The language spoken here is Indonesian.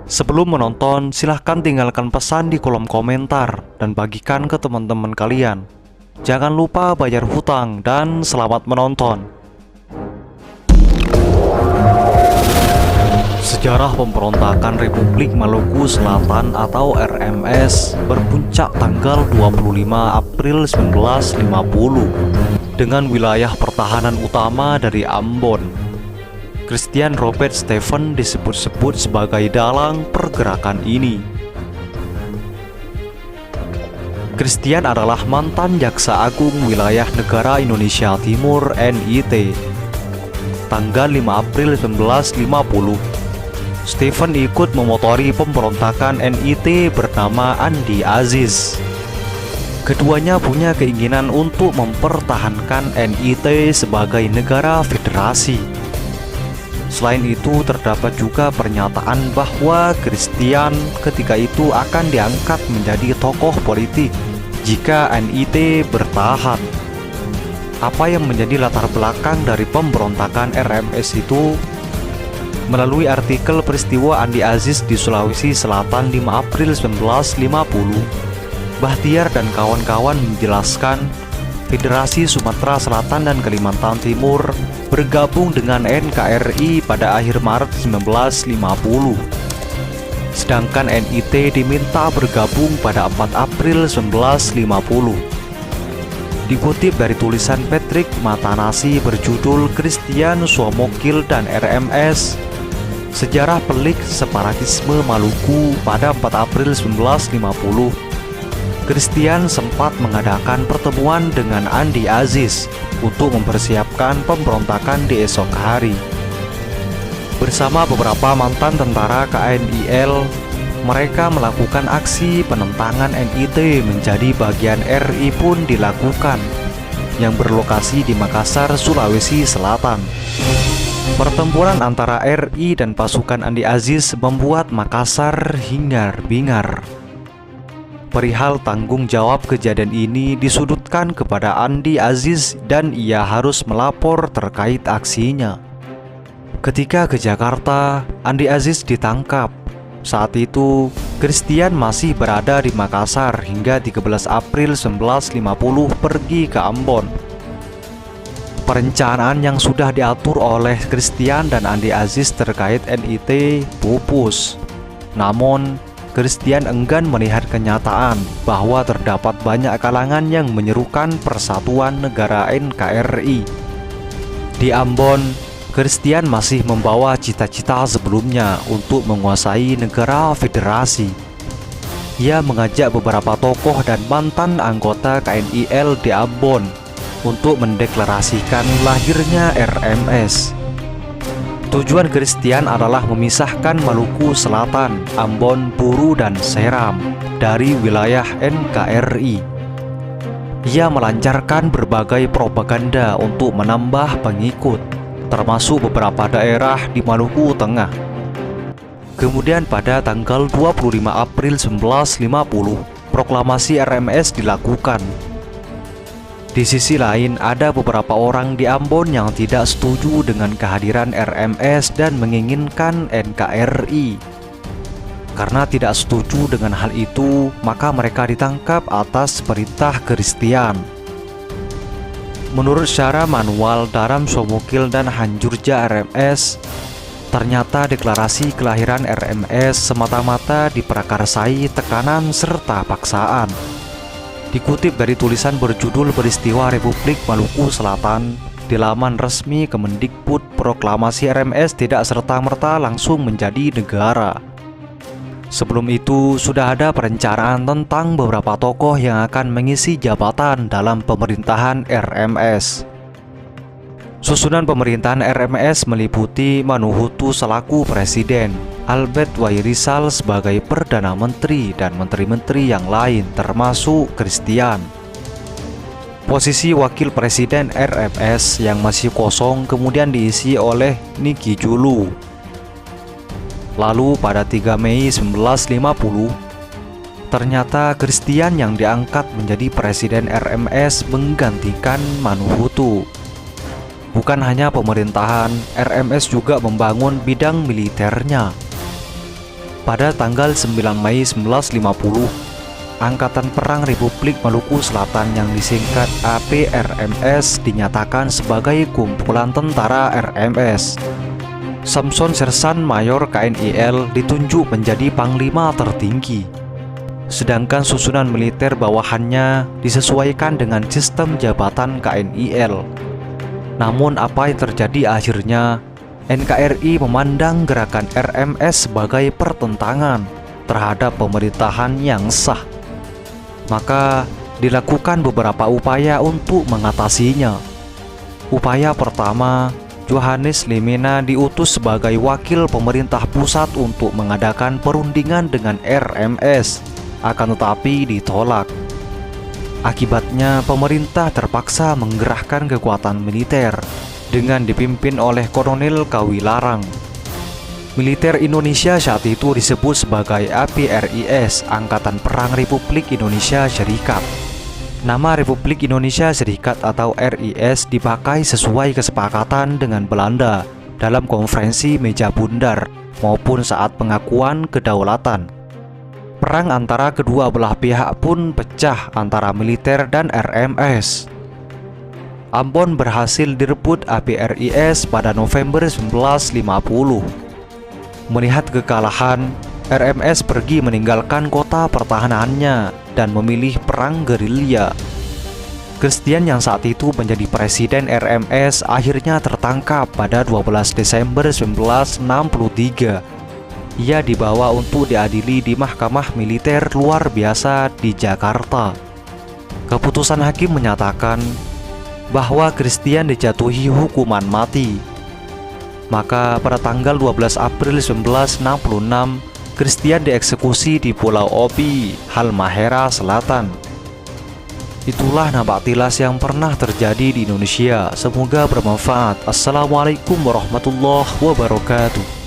Sebelum menonton, silahkan tinggalkan pesan di kolom komentar dan bagikan ke teman-teman kalian. Jangan lupa bayar hutang dan selamat menonton. Sejarah pemberontakan Republik Maluku Selatan atau RMS berpuncak tanggal 25 April 1950 dengan wilayah pertahanan utama dari Ambon. Christian Robert Stephen disebut-sebut sebagai dalang pergerakan ini. Christian adalah mantan Jaksa Agung Wilayah Negara Indonesia Timur (NIT). Tanggal 5 April 1950, Stephen ikut memotori pemberontakan NIT bernama Andi Aziz. Keduanya punya keinginan untuk mempertahankan NIT sebagai negara federasi. Selain itu, terdapat juga pernyataan bahwa Christian ketika itu akan diangkat menjadi tokoh politik jika NIT bertahan. Apa yang menjadi latar belakang dari pemberontakan RMS itu? Melalui artikel peristiwa Andi Aziz di Sulawesi Selatan 5 April 1950, Bahtiar dan kawan-kawan menjelaskan Federasi Sumatera Selatan dan Kalimantan Timur bergabung dengan NKRI pada akhir Maret 1950. Sedangkan NIT diminta bergabung pada 4 April 1950. Dikutip dari tulisan Patrick Matanasi berjudul Christian Suomokil dan RMS, Sejarah Pelik Separatisme Maluku pada 4 April 1950, Christian sempat mengadakan pertemuan dengan Andi Aziz untuk mempersiapkan pemberontakan di esok hari. Bersama beberapa mantan tentara KNIL, mereka melakukan aksi penentangan NIT menjadi bagian RI pun dilakukan, yang berlokasi di Makassar, Sulawesi Selatan. Pertempuran antara RI dan pasukan Andi Aziz membuat Makassar hingar-bingar. Perihal tanggung jawab kejadian ini disudutkan kepada Andi Aziz dan ia harus melapor terkait aksinya. Ketika ke Jakarta, Andi Aziz ditangkap. Saat itu, Christian masih berada di Makassar hingga 13 April 1950 pergi ke Ambon. Perencanaan yang sudah diatur oleh Christian dan Andi Aziz terkait NIT pupus. Namun, Christian enggan melihat kenyataan bahwa terdapat banyak kalangan yang menyerukan persatuan negara NKRI. Di Ambon, Christian masih membawa cita-cita sebelumnya untuk menguasai negara federasi. Ia mengajak beberapa tokoh dan mantan anggota KNIL di Ambon untuk mendeklarasikan lahirnya RMS. Tujuan Christian adalah memisahkan Maluku Selatan, Ambon, Buru, dan Seram dari wilayah NKRI. Ia melancarkan berbagai propaganda untuk menambah pengikut, termasuk beberapa daerah di Maluku Tengah. Kemudian pada tanggal 25 April 1950, proklamasi RMS dilakukan. Di sisi lain, ada beberapa orang di Ambon yang tidak setuju dengan kehadiran RMS dan menginginkan NKRI. Karena tidak setuju dengan hal itu, maka mereka ditangkap atas perintah Christian. Menurut syara manual Daram Suomokil dan Hanjurja RMS, ternyata deklarasi kelahiran RMS semata-mata diprakarsai tekanan serta paksaan. Dikutip dari tulisan berjudul Peristiwa Republik Maluku Selatan di laman resmi Kemendikbud, proklamasi RMS tidak serta-merta langsung menjadi negara. Sebelum itu, sudah ada perencanaan tentang beberapa tokoh yang akan mengisi jabatan dalam pemerintahan RMS. Susunan pemerintahan RMS meliputi Manuhutu selaku presiden, Albert Wairisal sebagai Perdana Menteri, dan menteri-menteri yang lain termasuk Christian. Posisi wakil presiden RMS yang masih kosong kemudian diisi oleh Niki Julu. Lalu pada 3 Mei 1950, ternyata Christian yang diangkat menjadi presiden RMS menggantikan Manuhutu. Bukan hanya pemerintahan, RMS juga membangun bidang militernya. Pada tanggal 9 Mei 1950, Angkatan Perang Republik Maluku Selatan yang disingkat APRMS dinyatakan sebagai kumpulan tentara RMS. Samson Sersan Mayor KNIL ditunjuk menjadi panglima tertinggi, sedangkan susunan militer bawahannya disesuaikan dengan sistem jabatan KNIL. Namun apa yang terjadi akhirnya, NKRI memandang gerakan RMS sebagai pertentangan terhadap pemerintahan yang sah. Maka dilakukan beberapa upaya untuk mengatasinya. Upaya pertama, Johannes Lemena diutus sebagai wakil pemerintah pusat untuk mengadakan perundingan dengan RMS, akan tetapi ditolak. Akibatnya pemerintah terpaksa menggerahkan kekuatan militer dengan dipimpin oleh Kolonel Kawilarang. Militer Indonesia saat itu disebut sebagai APRIS, Angkatan Perang Republik Indonesia Serikat. Nama Republik Indonesia Serikat atau RIS dipakai sesuai kesepakatan dengan Belanda dalam konferensi meja bundar maupun saat pengakuan kedaulatan. Perang antara kedua belah pihak pun pecah antara militer dan RMS. Ambon berhasil direbut APRIS pada November 1950. Melihat kekalahan, RMS pergi meninggalkan kota pertahanannya dan memilih perang gerilya. Christian yang saat itu menjadi presiden RMS akhirnya tertangkap pada 12 Desember 1963. Ia dibawa untuk diadili di Mahkamah Militer Luar Biasa di Jakarta. Keputusan hakim menyatakan bahwa Christian dijatuhi hukuman mati. Maka pada tanggal 12 April 1966, Christian dieksekusi di Pulau Obi, Halmahera Selatan. Itulah nampak tilas yang pernah terjadi di Indonesia. Semoga bermanfaat. Assalamualaikum warahmatullahi wabarakatuh.